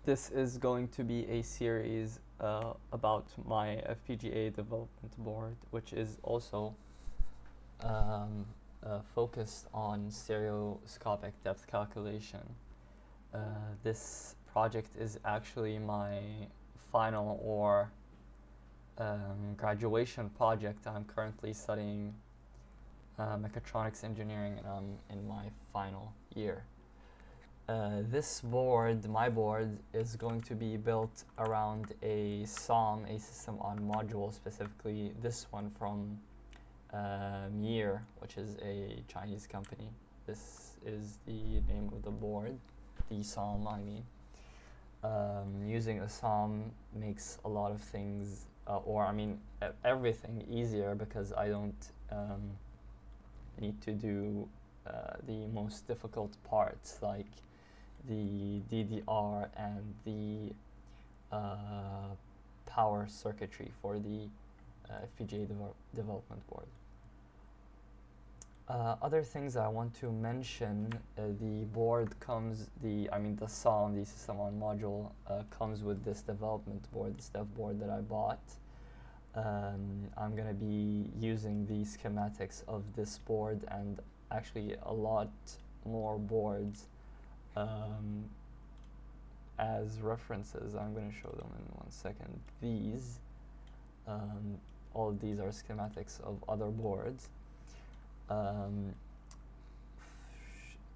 This is going to be a series about my FPGA development board, which is also focused on stereoscopic depth calculation. This project is actually my final or graduation project. I'm currently studying mechatronics engineering, and I'm in my final year. This board, my board, is going to be built around a SOM, a system on module, specifically this one from Mir, which is a Chinese company. This is the name of the board, the SOM, I mean. Using a SOM makes a lot of things, everything easier, because I don't need to do the most difficult parts, like the DDR and the power circuitry for the FPGA development board. Other things I want to mention, the board comes, the SOM, the system on module, comes with this development board, this dev board that I bought. I'm going to be using the schematics of this board and actually a lot more boards as references. I'm going to show them in 1 second. These, all of these are schematics of other boards.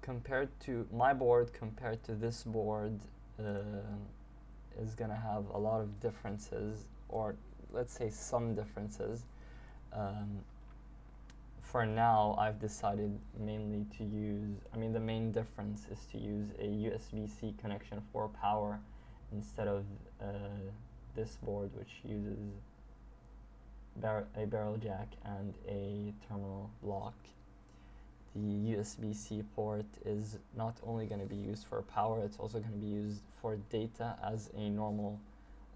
Compared to my board, compared to this board, is going to have a lot of differences, or let's say some differences. For now, I've decided mainly to use, the main difference is to use a USB-C connection for power instead of this board, which uses a barrel jack and a terminal block. The USB-C port is not only going to be used for power, it's also going to be used for data as a normal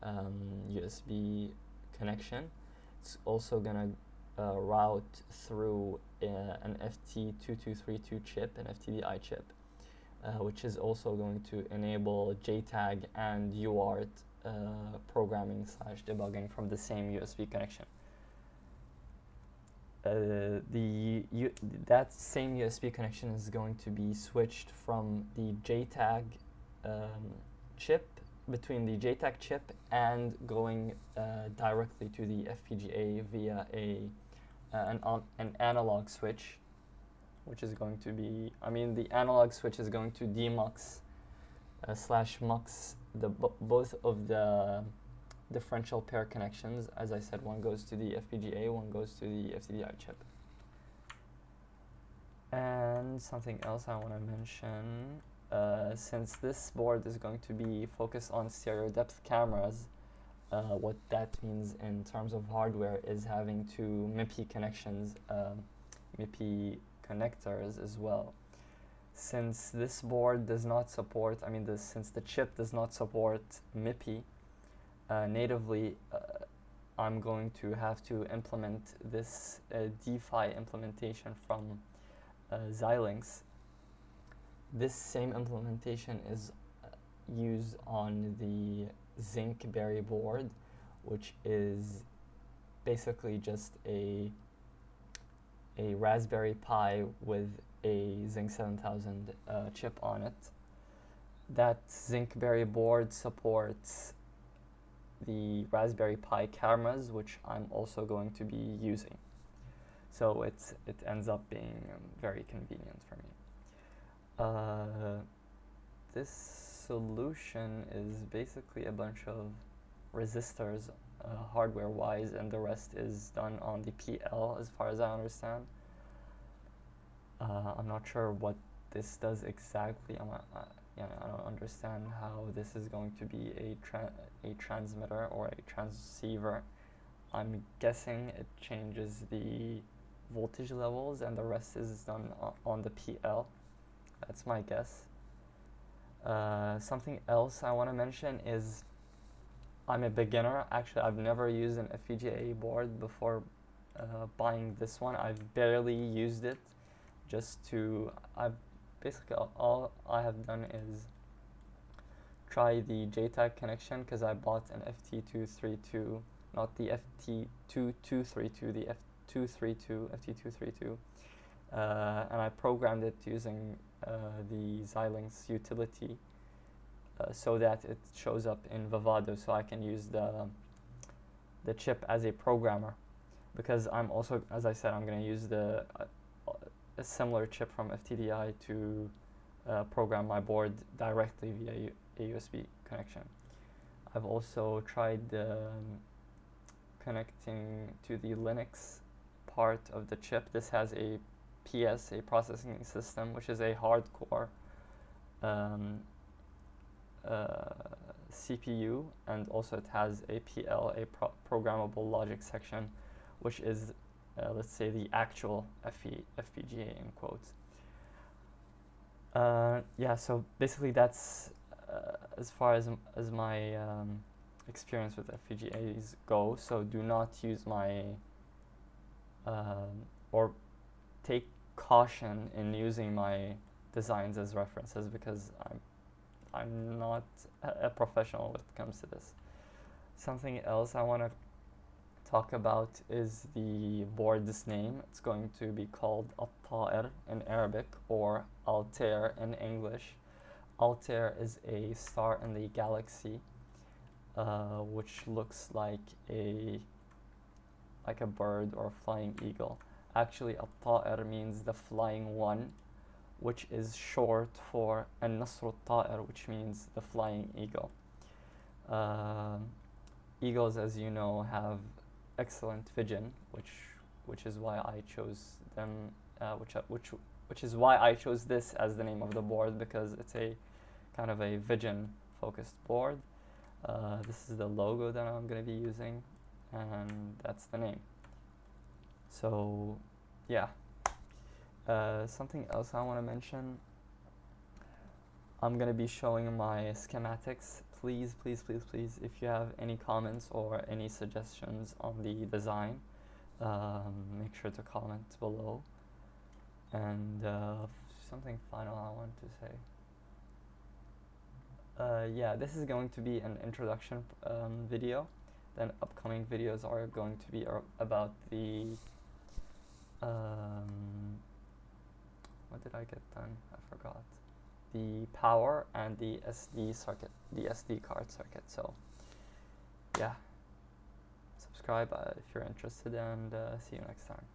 USB connection. It's also going to route through an FT2232 chip, an FTDI chip, which is also going to enable JTAG and UART programming / debugging from the same USB connection. That same USB connection is going to be switched from the JTAG chip, between the JTAG chip, and going directly to the FPGA via an analog switch, which is going to be, the analog switch is going to demux / mux both of the differential pair connections. As I said, one goes to the FPGA, one goes to the FTDI chip. And something else I want to mention, since this board is going to be focused on stereo depth cameras, what that means in terms of hardware is having two MIPI connections, MIPI connectors as well. Since this board does not support, since the chip does not support MIPI natively, I'm going to have to implement this DeFi implementation from Xilinx. This same implementation is used on the Zynq Berry board, which is basically just a Raspberry Pi with a Zynq 7000 chip on it. That Zynq Berry board supports the Raspberry Pi cameras, which I'm also going to be using. So it ends up being very convenient for me. This solution is basically a bunch of resistors hardware-wise, and the rest is done on the PL as far as I understand. I'm not sure what this does exactly. I don't understand how this is going to be a transmitter or a transceiver. I'm guessing it changes the voltage levels, and the rest is done on the PL. That's my guess. Something else I want to mention is I'm a beginner. Actually, I've never used an FPGA board before buying this one. I've barely used it. Basically all I have done is try the JTAG connection because I bought an FT232, not the FT2232, the FT232, and I programmed it using the Xilinx utility so that it shows up in Vivado, so I can use the chip as a programmer, because I'm also, as I said, I'm going to use a similar chip from FTDI to program my board directly via a USB connection. I've also tried connecting to the Linux part of the chip. This has a PS, a processing system, which is a hardcore CPU, and also it has a PL, a programmable logic section, which is, let's say, the actual FPGA in quotes. Yeah, so basically that's as far as my experience with FPGAs go. So do not use my or take caution in using my designs as references, because I'm not a professional when it comes to this. Something else I want to talk about is the board's name. It's going to be called Altair in Arabic, or Altair in English. Altair is a star in the galaxy, which looks like a bird or a flying eagle. Actually, Altair means the flying one, which is short for An-Nasr al-Ta'ir, which means the flying eagle. Eagles, as you know, have excellent vision, which is why I chose them. Which is why I chose this as the name of the board, because it's a kind of a vision-focused board. This is the logo that I'm going to be using, and that's the name. So, yeah. Something else I want to mention, I'm going to be showing my schematics. Please, please, please, please, if you have any comments or any suggestions on the design, make sure to comment below. And something final I want to say. Yeah, this is going to be an introduction video. Then upcoming videos are going to be about the what did I get done? I forgot. The power and the SD circuit, the SD card circuit. So yeah, subscribe if you're interested, and see you next time.